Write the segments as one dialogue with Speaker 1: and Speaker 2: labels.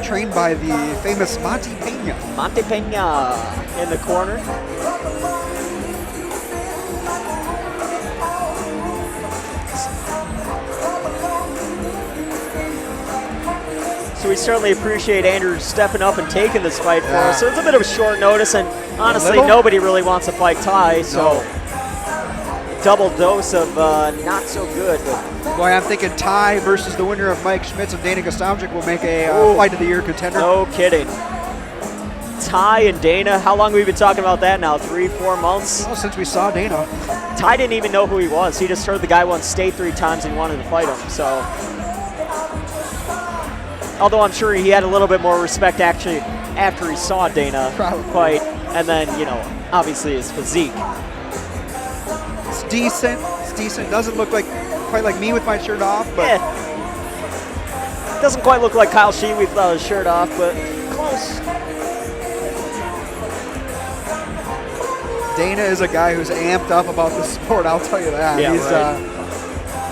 Speaker 1: trained by the famous Monty Pena.
Speaker 2: Monte Pena in the corner. So we certainly appreciate Andrew stepping up and taking this fight for us. So it's a bit of a short notice, and honestly, nobody really wants to fight Ty, so double dose of not so good.
Speaker 1: Boy, I'm thinking Ty versus the winner of Mike Schmitz and Dana Gostomczyk will make a fight of the year contender.
Speaker 2: No kidding. Ty and Dana, how long have we been talking about that now? 3-4 months?
Speaker 1: Well, since we saw Dana.
Speaker 2: Ty didn't even know who he was. He just heard the guy won state 3 times and he wanted to fight him. So, although I'm sure he had a little bit more respect actually after he saw Dana fight, and then, you know, obviously his physique.
Speaker 1: It's decent. It's decent. Doesn't look like quite like me with my shirt off, but
Speaker 2: doesn't quite look like Kyle Sheen without his shirt off, but close.
Speaker 1: Dana is a guy who's amped up about the sport, I'll tell you that.
Speaker 2: Yeah,
Speaker 1: he's,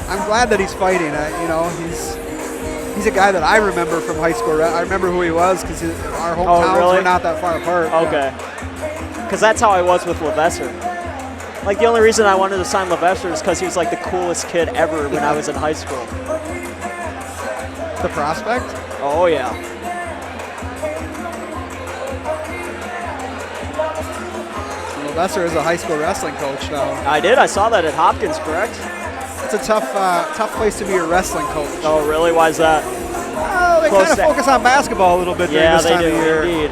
Speaker 1: I'm glad that he's fighting. You know, he's a guy that I remember from high school. I remember who he was because our hometowns were not that far apart.
Speaker 2: Okay. Because that's how I was with Levesser. Like, the only reason I wanted to sign Levesser is because he was like the coolest kid ever when I was in high school.
Speaker 1: The prospect?
Speaker 2: Oh, yeah.
Speaker 1: Levesser is a high school wrestling coach now.
Speaker 2: I did. I saw that at Hopkins, correct?
Speaker 1: It's a tough place to be a wrestling coach.
Speaker 2: Oh, really? Why is that?
Speaker 1: They kind of focus on basketball a little bit during this time of year.
Speaker 2: Indeed.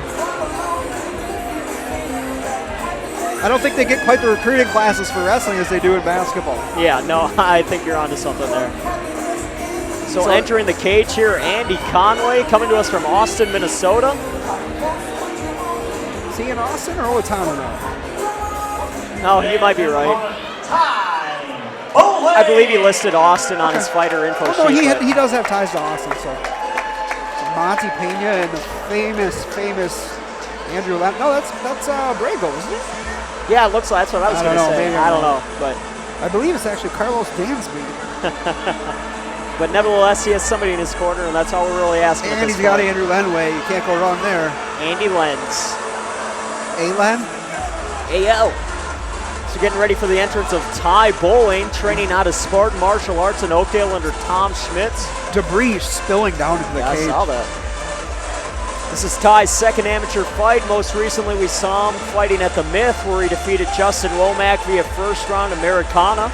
Speaker 1: I don't think they get quite the recruiting classes for wrestling as they do in basketball.
Speaker 2: Yeah, no, I think you're onto something there. So entering the cage here, Andy Conway, coming to us from Austin, Minnesota.
Speaker 1: Is he in Austin or Owatonna now?
Speaker 2: No, you might be right. I believe he listed Austin on his fighter info sheet.
Speaker 1: No, he does have ties to Austin. So Monty Pena and the famous Andrew Lamb. No, that's Brago, isn't it?
Speaker 2: Yeah, it looks like that's what I was going to say. I don't know, but
Speaker 1: I believe it's actually Carlos Dansby.
Speaker 2: But nevertheless, he has somebody in his corner, and that's all we're really asking.
Speaker 1: And he's got Andrew Lenway. You can't go wrong there.
Speaker 2: Andy Lenz.
Speaker 1: A-Len?
Speaker 2: A-L. So getting ready for the entrance of Ty Bowling, training out of Spartan Martial Arts in Oakdale under Tom Schmitz.
Speaker 1: Debris spilling down into the cage.
Speaker 2: I saw that. This is Ty's second amateur fight. Most recently, we saw him fighting at the Myth, where he defeated Justin Womack via first round Americana.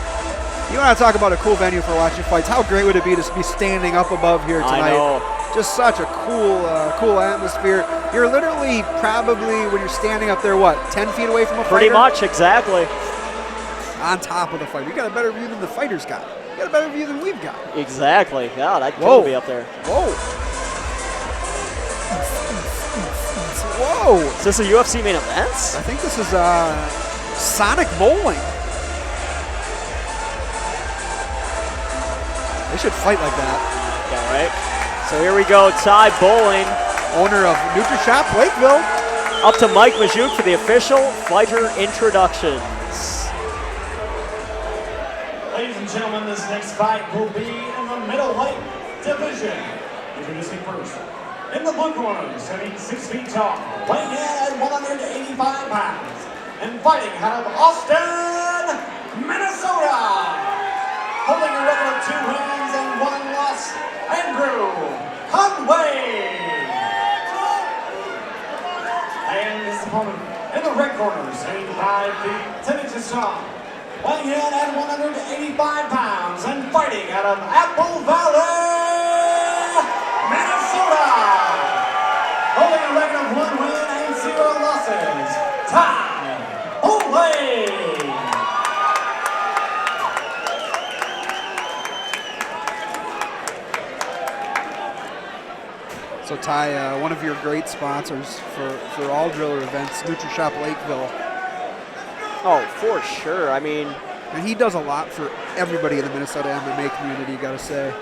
Speaker 1: You want to talk about a cool venue for watching fights? How great would it be to be standing up above here tonight?
Speaker 2: I know.
Speaker 1: Just such a cool atmosphere. You're literally probably, when you're standing up there, what, 10 feet away from a fighter?
Speaker 2: Pretty much, exactly.
Speaker 1: On top of the fight. We got a better view than the fighters got. We got a better view than we've got.
Speaker 2: Exactly. God, I'd kill to be up there.
Speaker 1: Whoa. Whoa.
Speaker 2: Is this a UFC main event?
Speaker 1: I think this is Sonic Bowling. They should fight like that.
Speaker 2: Yeah, right. So here we go, Ty Bowling,
Speaker 1: owner of NutriShop Lakeville.
Speaker 2: Up to Mike Majuk for the official fighter introductions.
Speaker 3: Ladies and gentlemen, this next fight will be in the middleweight division. Introducing first, in the blue corner, standing 6 feet tall, weighing in at 185 pounds, and fighting out of Austin, Minnesota. Holding a record of 2 wins and 1 loss, Andrew Conway. And his opponent in the red corner, standing 5 feet 10 inches tall, weighing in at 185 pounds and fighting out of Apple Valley, Minnesota. Holding a record of 1 win and 0 losses, Ty Bowling.
Speaker 1: So Ty, one of your great sponsors for all driller events, NutriShop Lakeville.
Speaker 2: Oh, for sure. I mean,
Speaker 1: and he does a lot for everybody in the Minnesota MMA community, you gotta say.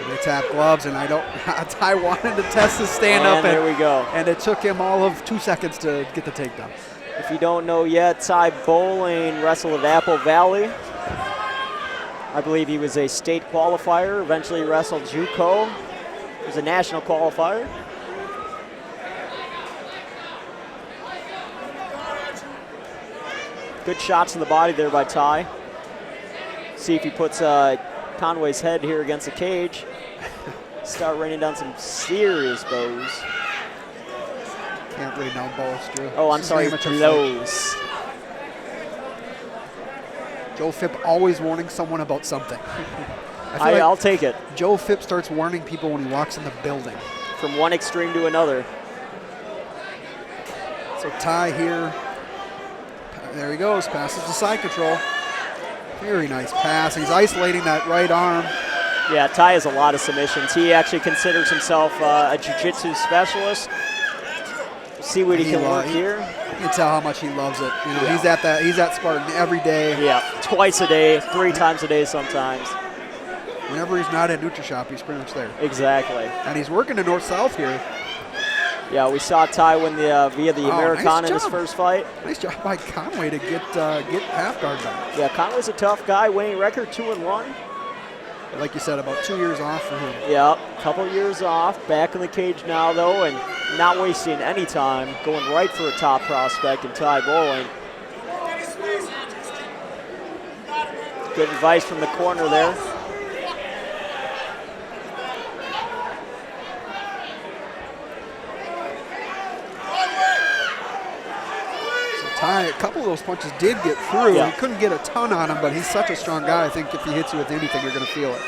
Speaker 1: And they tap gloves, and Ty wanted to test his stand-up.
Speaker 2: And there we go.
Speaker 1: And it took him all of 2 seconds to get the takedown.
Speaker 2: If you don't know yet, Ty Bowling wrestled at Apple Valley. I believe he was a state qualifier, eventually wrestled JUCO. It was a national qualifier. Good shots in the body there by Ty. See if he puts Conway's head here against the cage. Start raining down some serious bows.
Speaker 1: Can't rain down balls, Drew.
Speaker 2: Oh, I'm sorry, blows.
Speaker 1: Joe Phipp always warning someone about something.
Speaker 2: I'll take it.
Speaker 1: Joe Phipp starts warning people when he walks in the building.
Speaker 2: From one extreme to another.
Speaker 1: So Ty here. There he goes, passes to side control. Very nice pass. He's isolating that right arm.
Speaker 2: Yeah, Ty has a lot of submissions. He actually considers himself a jiu-jitsu specialist. See what he can work here.
Speaker 1: You can tell how much he loves it. You know, he's at Spartan every day.
Speaker 2: Yeah, twice a day, 3 times a day sometimes.
Speaker 1: Whenever he's not at NutriShop, he's pretty much there.
Speaker 2: Exactly.
Speaker 1: And he's working the north-south here.
Speaker 2: Yeah, we saw Ty win the via the Americana
Speaker 1: nice
Speaker 2: in his first fight.
Speaker 1: Nice job by Conway to get half guard back.
Speaker 2: Yeah, Conway's a tough guy. Winning record 2-1.
Speaker 1: Like you said, about 2 years off for him.
Speaker 2: Yep, couple years off. Back in the cage now, though, and not wasting any time. Going right for a top prospect in Ty Bowling. Good advice from the corner there.
Speaker 1: Ty, a couple of those punches did get through.
Speaker 2: Yeah.
Speaker 1: He couldn't get a ton on him, but he's such a strong guy. I think if he hits you with anything, you're going to feel it.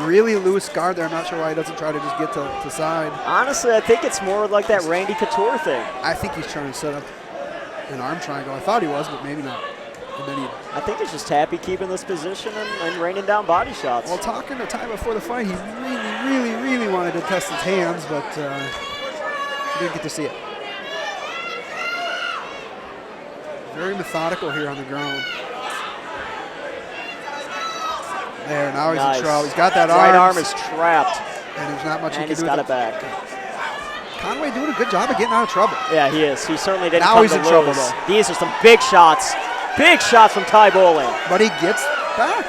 Speaker 1: Really loose guard there. I'm not sure why he doesn't try to just get to side.
Speaker 2: Honestly, I think it's more like that Randy Couture thing.
Speaker 1: I think he's trying to set up an arm triangle. I thought he was, but maybe not. And then
Speaker 2: I think he's just happy keeping this position and raining down body shots.
Speaker 1: Well, talking to Ty before the fight, he really wanted to test his hands, but didn't get to see it. Very methodical here on the ground. There, now he's in trouble. He's got that
Speaker 2: right arm is trapped.
Speaker 1: And there's not much he can do.
Speaker 2: And he's got it back.
Speaker 1: Conway doing a good job of getting out of trouble.
Speaker 2: Yeah, he is. He certainly didn't
Speaker 1: now
Speaker 2: come
Speaker 1: he's
Speaker 2: to
Speaker 1: in
Speaker 2: lose.
Speaker 1: trouble, though.
Speaker 2: These are some big shots. Big shots from Ty Bowling.
Speaker 1: But he gets back.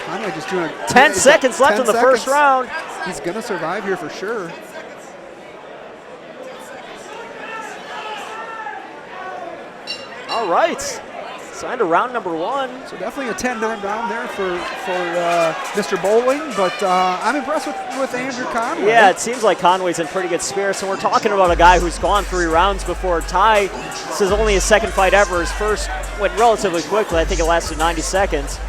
Speaker 1: Conway just doing
Speaker 2: 10 seconds left in the first round.
Speaker 1: He's going to survive here for sure.
Speaker 2: All right. Signed to round number 1.
Speaker 1: So definitely a 10-9 round there for Mr. Bowling, but I'm impressed with Andrew Conway.
Speaker 2: Yeah, it seems like Conway's in pretty good spirits, and we're talking about a guy who's gone 3 rounds before. Ty, this is only his second fight ever. His first went relatively quickly. I think it lasted 90 seconds.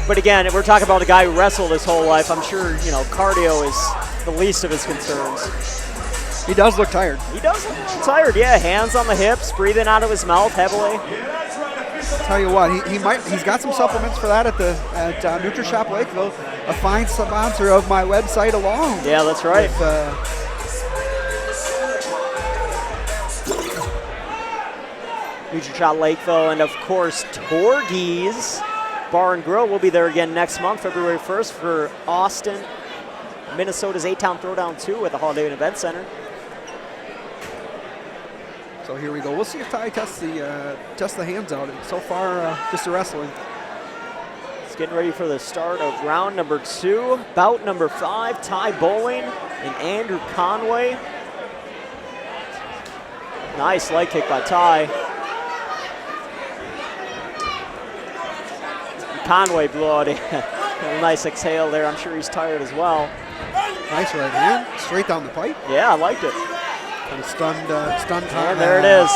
Speaker 2: But again, we're talking about a guy who wrestled his whole life. I'm sure, you know, cardio is the least of his concerns.
Speaker 1: He does look tired.
Speaker 2: He does look a little tired, yeah. Hands on the hips, breathing out of his mouth heavily.
Speaker 1: Tell you what, he's got some supplements for that at NutriShop Lakeville, a fine sponsor of my website alone.
Speaker 2: Yeah, that's right. NutriShop Lakeville, and of course Torgie's Bar and Grill will be there again next month, February 1st, for Austin, Minnesota's 8-Town Throwdown 2 at the Holiday Inn Event Center.
Speaker 1: So here we go. We'll see if Ty tests the hands out. So far, just the wrestling.
Speaker 2: It's getting ready for the start of round number 2. Bout number 5, Ty Bowling and Andrew Conway. Nice leg kick by Ty. Conway blew out a nice exhale there. I'm sure he's tired as well.
Speaker 1: Nice right hand, straight down the pipe.
Speaker 2: Yeah, I liked it.
Speaker 1: Kind of stunned Conway.
Speaker 2: And there it is.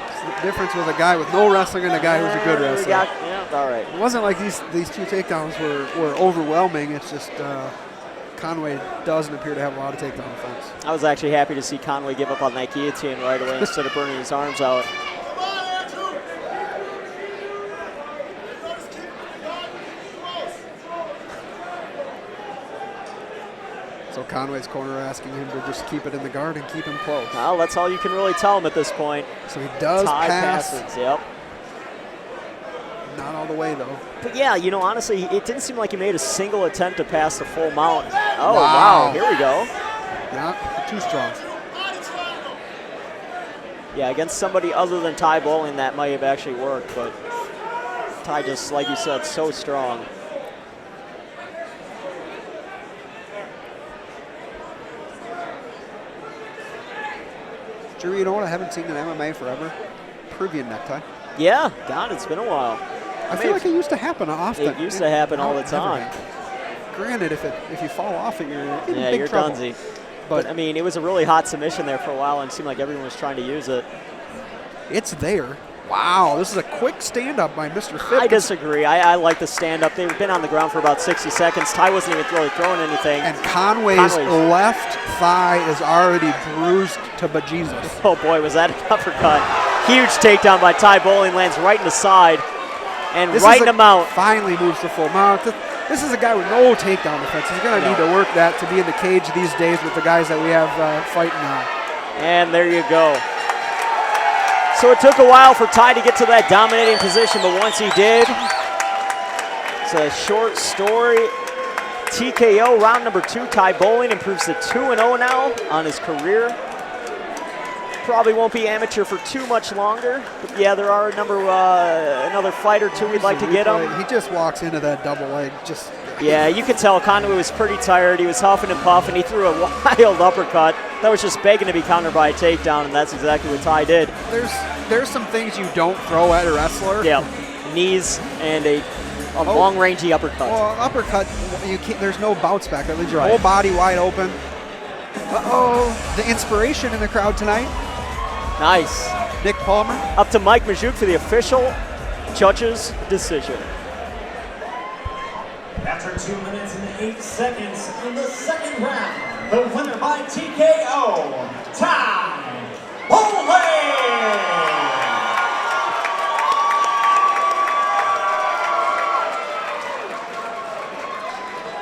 Speaker 1: It's the difference with a guy with no wrestling and a guy who's a good wrestler.
Speaker 2: Yeah, all right.
Speaker 1: It wasn't like these 2 takedowns were overwhelming. It's just Conway doesn't appear to have a lot of takedown offense.
Speaker 2: I was actually happy to see Conway give up on that guillotine right away instead of burning his arms out.
Speaker 1: So Conway's corner asking him to just keep it in the guard and keep him close.
Speaker 2: Well, that's all you can really tell him at this point.
Speaker 1: So he does
Speaker 2: Ty
Speaker 1: pass.
Speaker 2: passes, yep.
Speaker 1: Not all the way, though.
Speaker 2: But yeah, you know, honestly, it didn't seem like he made a single attempt to pass the full mount. Oh, wow. Here we go.
Speaker 1: Yeah, too strong.
Speaker 2: Yeah, against somebody other than Ty Bowling, that might have actually worked, but Ty just, like you said, so strong.
Speaker 1: Drew, you know what? I haven't seen an MMA forever. Peruvian necktie.
Speaker 2: Yeah, God, it's been a while.
Speaker 1: I feel like it used to happen often.
Speaker 2: It used to happen all the time.
Speaker 1: Granted, if you fall off it, you're in big
Speaker 2: you're
Speaker 1: trouble.
Speaker 2: dunzy. But I mean, it was a really hot submission there for a while, and it seemed like everyone was trying to use it.
Speaker 1: It's there. Wow, this is a quick stand-up by Mr. Phipps.
Speaker 2: I disagree. I like the stand-up. They've been on the ground for about 60 seconds. Ty wasn't even really throwing anything.
Speaker 1: And Conway's left thigh is already bruised to bejesus.
Speaker 2: Oh, boy, was that an uppercut. Huge takedown by Ty Bowling, lands right in the side and right in the mount.
Speaker 1: Finally moves to full mount. This is a guy with no takedown defense. He's going to need to work that to be in the cage these days with the guys that we have fighting now.
Speaker 2: And there you go. So it took a while for Ty to get to that dominating position, but once he did, it's a short story. TKO round number 2. Ty Bowling improves to 2-0 now on his career. Probably won't be amateur for too much longer, but yeah, there are another fight or two we'd like to get him.
Speaker 1: He just walks into that double leg.
Speaker 2: Yeah, you could tell Conway was pretty tired. He was huffing and puffing. He threw a wild uppercut that was just begging to be countered by a takedown, and that's exactly what Ty did.
Speaker 1: There's some things you don't throw at a wrestler.
Speaker 2: Yeah, knees and a long-rangey uppercut.
Speaker 1: Well, uppercut, there's no bounce back. That leaves your whole body wide open. Uh-oh, the inspiration in the crowd tonight.
Speaker 2: Nice.
Speaker 1: Nick Palmer.
Speaker 2: Up to Mike Majuk for the official judge's decision.
Speaker 3: After 2 minutes and 8 seconds in the second round, the winner by TKO, Ty Bowling.